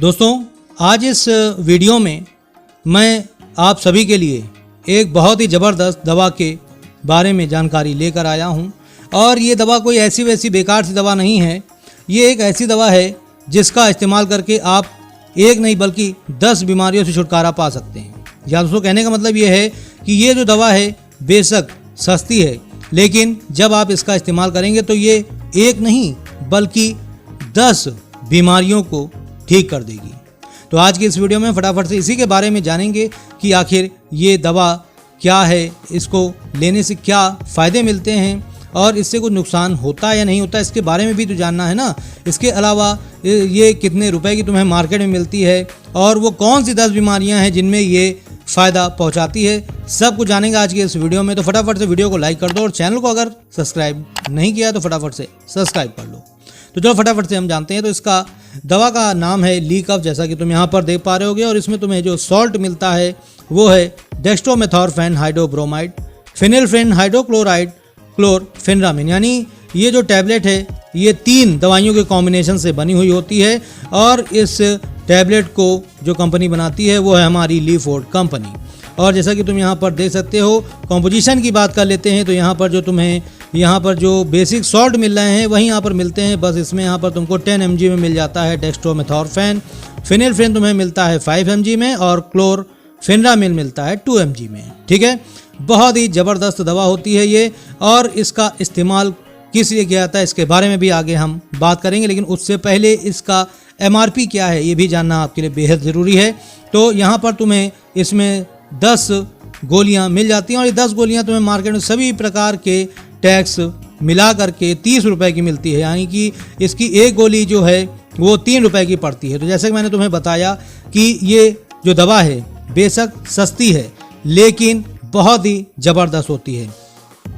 दोस्तों, आज इस वीडियो में मैं आप सभी के लिए एक बहुत ही ज़बरदस्त दवा के बारे में जानकारी लेकर आया हूं। और ये दवा कोई ऐसी वैसी बेकार सी दवा नहीं है। ये एक ऐसी दवा है जिसका इस्तेमाल करके आप एक नहीं बल्कि 10 बीमारियों से छुटकारा पा सकते हैं। या दोस्तों, कहने का मतलब ये है कि ये जो दवा है बेशक सस्ती है, लेकिन जब आप इसका इस्तेमाल करेंगे तो ये एक नहीं बल्कि 10 बीमारियों को ठीक कर देगी। तो आज की इस वीडियो में फटाफट से इसी के बारे में जानेंगे कि आखिर ये दवा क्या है, इसको लेने से क्या फ़ायदे मिलते हैं और इससे कुछ नुकसान होता है या नहीं होता, इसके बारे में भी तो जानना है ना। इसके अलावा ये कितने रुपए की तुम्हें मार्केट में मिलती है और वो कौन सी 10 बीमारियां हैं जिनमें ये फ़ायदा पहुंचाती है, सब कुछ जानेंगे आज की इस वीडियो में। तो फटाफट से वीडियो को लाइक कर दो और चैनल को अगर सब्सक्राइब नहीं किया तो फटाफट से सब्सक्राइब कर लो। तो चलो फटाफट से हम जानते हैं। तो इसका दवा का नाम है ली कफ, जैसा कि तुम यहाँ पर देख पा रहे होगे। और इसमें तुम्हें जो सॉल्ट मिलता है वो है डेक्स्ट्रोमेथॉर्फेन हाइड्रोब्रोमाइड, फिनिलफ्रेन हाइड्रोक्लोराइड, क्लोरफेनरामिन। यानी ये जो टैबलेट है ये 3 दवाइयों के कॉम्बिनेशन से बनी हुई होती है। और इस टैबलेट को जो कंपनी बनाती है वो है हमारी ली फोर्ड कंपनी। और जैसा कि तुम यहाँ पर देख सकते हो, कंपोजिशन की बात कर लेते हैं तो यहाँ पर जो तुम्हें यहाँ पर जो बेसिक सॉल्ट मिल रहे हैं वही यहाँ पर मिलते हैं। बस इसमें यहाँ पर तुमको 10 mg में मिल जाता है डेक्स्ट्रोमेथॉर्फेन, फिनिलफ्रेन तुम्हें मिलता है 5 mg में और क्लोरफेनरामिन मिलता है 2 mg में। ठीक है, बहुत ही ज़बरदस्त दवा होती है ये। और इसका इस्तेमाल किस लिए किया जाता है इसके बारे में भी आगे हम बात करेंगे, लेकिन उससे पहले इसका MRP क्या है ये भी जानना आपके लिए बेहद ज़रूरी है। तो यहाँ पर तुम्हें इसमें 10 गोलियाँ मिल जाती हैं और ये 10 गोलियाँ तुम्हें मार्केट में सभी प्रकार के टैक्स मिला करके 30 रुपए की मिलती है। यानी कि इसकी एक गोली जो है वो 3 रुपए की पड़ती है। तो जैसे कि मैंने तुम्हें बताया कि ये जो दवा है बेशक सस्ती है लेकिन बहुत ही ज़बरदस्त होती है।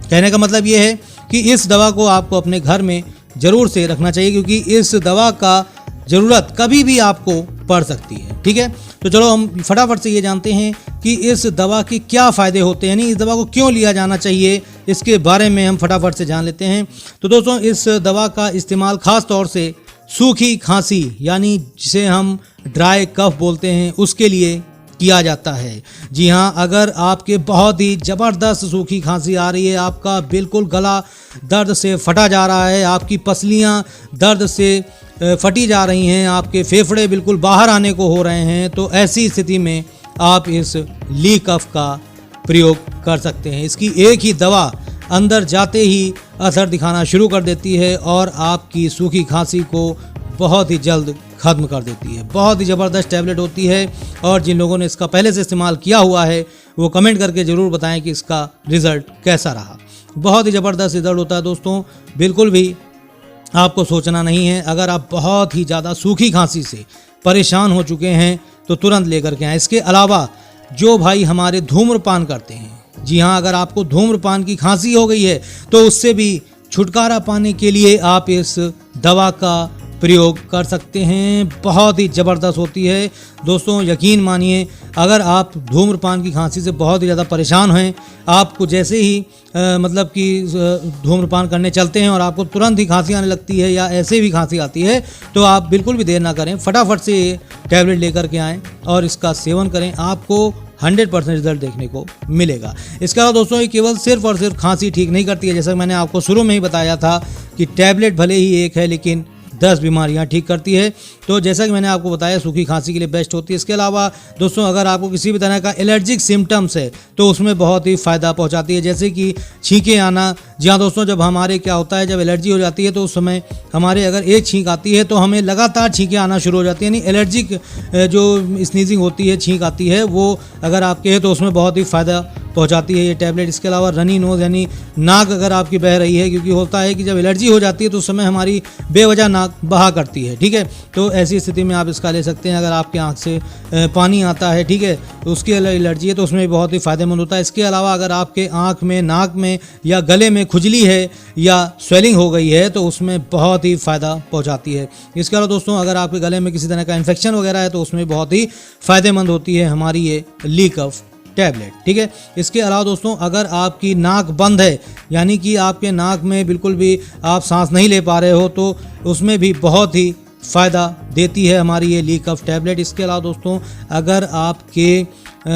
कहने का मतलब ये है कि इस दवा को आपको अपने घर में ज़रूर से रखना चाहिए, क्योंकि इस दवा का ज़रूरत कभी भी आपको पड़ सकती है। ठीक है, तो चलो हम फटाफट से ये जानते हैं कि इस दवा के क्या फ़ायदे होते हैं, यानी इस दवा को क्यों लिया जाना चाहिए, इसके बारे में हम फटाफट से जान लेते हैं। तो दोस्तों, इस दवा का इस्तेमाल ख़ास तौर से सूखी खांसी यानी जिसे हम ड्राई कफ बोलते हैं उसके लिए किया जाता है। जी हाँ, अगर आपके बहुत ही ज़बरदस्त सूखी खांसी आ रही है, आपका बिल्कुल गला दर्द से फटा जा रहा है, आपकी पसलियाँ दर्द से फटी जा रही हैं, आपके फेफड़े बिल्कुल बाहर आने को हो रहे हैं, तो ऐसी स्थिति में आप इस ली कफ का प्रयोग कर सकते हैं। इसकी एक ही दवा अंदर जाते ही असर दिखाना शुरू कर देती है और आपकी सूखी खांसी को बहुत ही जल्द ख़त्म कर देती है। बहुत ही ज़बरदस्त टैबलेट होती है और जिन लोगों ने इसका पहले से इस्तेमाल किया हुआ है वो कमेंट करके ज़रूर बताएं कि इसका रिज़ल्ट कैसा रहा। बहुत ही ज़बरदस्त रिज़ल्ट होता है दोस्तों, बिल्कुल भी आपको सोचना नहीं है। अगर आप बहुत ही ज़्यादा सूखी खांसी से परेशान हो चुके हैं तो तुरंत लेकर के आएँ। इसके अलावा जो भाई हमारे धूम्रपान करते हैं, जी हाँ, अगर आपको धूम्रपान की खांसी हो गई है तो उससे भी छुटकारा पाने के लिए आप इस दवा का प्रयोग कर सकते हैं। बहुत ही ज़बरदस्त होती है दोस्तों, यकीन मानिए। अगर आप धूम्रपान की खांसी से बहुत ही ज़्यादा परेशान हैं, आपको जैसे ही मतलब कि धूम्रपान करने चलते हैं और आपको तुरंत ही खांसी आने लगती है या ऐसे भी खांसी आती है, तो आप बिल्कुल भी देर ना करें, फटाफट से ये टैबलेट लेकर के आएँ और इसका सेवन करें। आपको 100% रिजल्ट देखने को मिलेगा। इसके अलावा दोस्तों, ये केवल सिर्फ और सिर्फ खांसी ठीक नहीं करती है। जैसा मैंने आपको शुरू में ही बताया था कि टैबलेट भले ही एक है लेकिन 10 बीमारियां ठीक करती है। तो जैसा कि मैंने आपको बताया, सूखी खांसी के लिए बेस्ट होती है। इसके अलावा दोस्तों, अगर आपको किसी भी तरह का एलर्जिक सिम्टम्स है तो उसमें बहुत ही फ़ायदा पहुंचाती है, जैसे कि छींकें आना। जी हाँ दोस्तों, जब हमारे क्या होता है, जब एलर्जी हो जाती है तो उस समय हमारे अगर एक छींक आती है तो हमें लगातार छींकें आना शुरू हो जाती है। यानी एलर्जिक जो स्नीजिंग होती है, छींक आती है, वो अगर आपके है तो उसमें बहुत ही फ़ायदा पहुंचाती है ये टैबलेट। इसके अलावा रनी नोज़ यानी नाक अगर आपकी बह रही है, क्योंकि होता है कि जब एलर्जी हो जाती है तो उस समय हमारी बेवजह नाक बहा करती है। ठीक है, तो ऐसी स्थिति में आप इसका ले सकते हैं। अगर आपके आँख से पानी आता है, ठीक है, तो उसकी एलर्जी है तो उसमें बहुत ही फ़ायदेमंद होता है। इसके अलावा अगर आपके आँख में, नाक में या गले में खुजली है या स्वेलिंग हो गई है तो उसमें बहुत ही फ़ायदा पहुँचाती है। इसके अलावा दोस्तों, अगर आपके गले में किसी तरह का इन्फेक्शन वगैरह है तो उसमें बहुत ही फ़ायदेमंद होती है हमारी ये ली कफ टैबलेट। ठीक है, इसके अलावा दोस्तों, अगर आपकी नाक बंद है, यानी कि आपके नाक में बिल्कुल भी आप सांस नहीं ले पा रहे हो, तो उसमें भी बहुत ही फ़ायदा देती है हमारी ये ली कफ टैबलेट। इसके अलावा दोस्तों, अगर आपके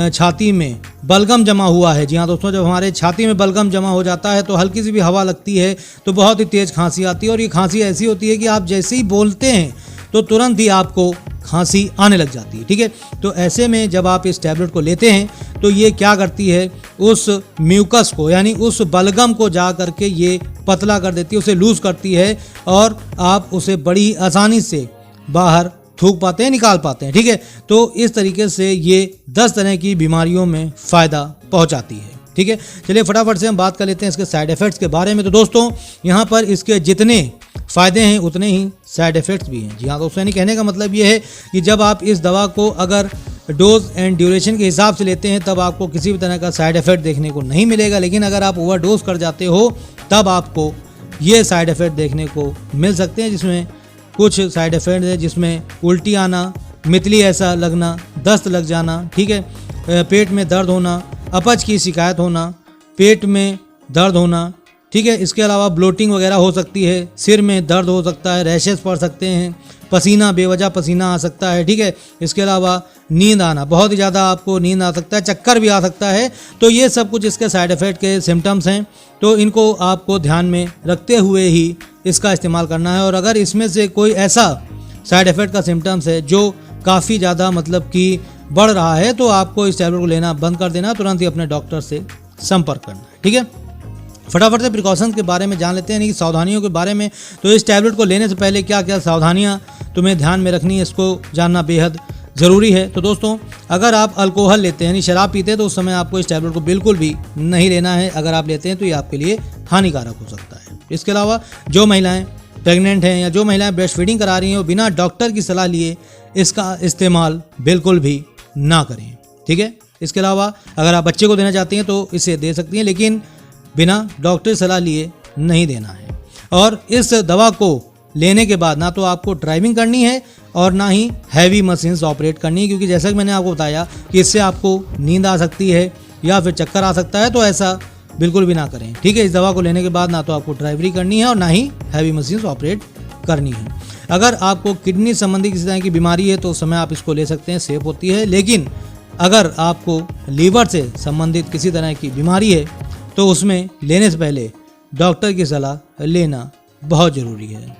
छाती में बलगम जमा हुआ है, जी हाँ दोस्तों, जब हमारे छाती में बलगम जमा हो जाता है तो हल्की सी भी हवा लगती है तो बहुत ही तेज़ खांसी आती है, और ये खांसी ऐसी होती है कि आप जैसे ही बोलते हैं तो तुरंत ही आपको खांसी आने लग जाती है। ठीक है, तो ऐसे में जब आप इस टैबलेट को लेते हैं तो ये क्या करती है, उस म्यूकस को यानी उस बलगम को जा करके ये पतला कर देती है, उसे लूज़ करती है, और आप उसे बड़ी आसानी से बाहर थूक पाते हैं, निकाल पाते हैं। ठीक है, तो इस तरीके से ये 10 तरह की बीमारियों में फ़ायदा पहुंचाती है। ठीक है, चलिए फटाफट से हम बात कर लेते हैं इसके साइड इफ़ेक्ट्स के बारे में। तो दोस्तों, यहाँ पर इसके जितने फ़ायदे हैं उतने ही साइड इफ़ेक्ट्स भी हैं। जी हाँ दोस्तों, यानी कहने का मतलब ये है कि जब आप इस दवा को अगर डोज एंड ड्यूरेशन के हिसाब से लेते हैं तब आपको किसी भी तरह का साइड इफ़ेक्ट देखने को नहीं मिलेगा, लेकिन अगर आप ओवर डोज कर जाते हो तब आपको ये साइड इफ़ेक्ट देखने को मिल सकते हैं, जिसमें कुछ साइड इफ़ेक्ट है जिसमें उल्टी आना, मितली ऐसा लगना, दस्त लग जाना, ठीक है, पेट में दर्द होना, अपच की शिकायत होना, पेट में दर्द होना, ठीक है, इसके अलावा ब्लोटिंग वगैरह हो सकती है, सिर में दर्द हो सकता है, रैशेस पड़ सकते हैं, पसीना, बेवजह पसीना आ सकता है। ठीक है, इसके अलावा नींद आना, बहुत ही ज़्यादा आपको नींद आ सकता है, चक्कर भी आ सकता है। तो ये सब कुछ इसके साइड इफ़ेक्ट के सिम्टम्स हैं, तो इनको आपको ध्यान में रखते हुए ही इसका इस्तेमाल करना है। और अगर इसमें से कोई ऐसा साइड इफ़ेक्ट का सिम्टम्स है जो काफ़ी ज़्यादा मतलब कि बढ़ रहा है तो आपको इस टैबलेट को लेना बंद कर देना, तुरंत ही अपने डॉक्टर से संपर्क करना है। ठीक है, फटाफट से प्रिकॉशंस के बारे में जान लेते हैं, यानी कि सावधानियों के बारे में। तो इस टैबलेट को लेने से पहले क्या क्या सावधानियां तुम्हें ध्यान में रखनी है, इसको जानना बेहद ज़रूरी है। तो दोस्तों, अगर आप अल्कोहल लेते हैं यानी शराब पीते हैं तो उस समय आपको इस टैबलेट को बिल्कुल भी नहीं लेना है। अगर आप लेते हैं तो ये आपके लिए हानिकारक हो सकता है। इसके अलावा जो महिलाएं प्रेग्नेंट हैं या जो महिलाएं ब्रेस्ट फीडिंग करा रही हैं वो बिना डॉक्टर की सलाह लिए इसका इस्तेमाल बिल्कुल भी ना करें। ठीक है, इसके अलावा अगर आप बच्चे को देना चाहती हैं तो इसे दे सकती हैं, लेकिन बिना डॉक्टर सलाह लिए नहीं देना है। और इस दवा को लेने के बाद ना तो आपको ड्राइविंग करनी है और ना ही हैवी मशीन्स ऑपरेट करनी है, क्योंकि जैसा कि मैंने आपको बताया कि इससे आपको नींद आ सकती है या फिर चक्कर आ सकता है, तो ऐसा बिल्कुल भी ना करें। ठीक है, इस दवा को लेने के बाद ना तो आपको ड्राइवरी करनी है और ना ही हैवी मशीन्स ऑपरेट करनी है। अगर आपको किडनी संबंधी किसी तरह की बीमारी है तो उस समय आप इसको ले सकते हैं, सेफ होती है। लेकिन अगर आपको लीवर से संबंधित किसी तरह की बीमारी है तो उसमें लेने से पहले डॉक्टर की सलाह लेना बहुत ज़रूरी है।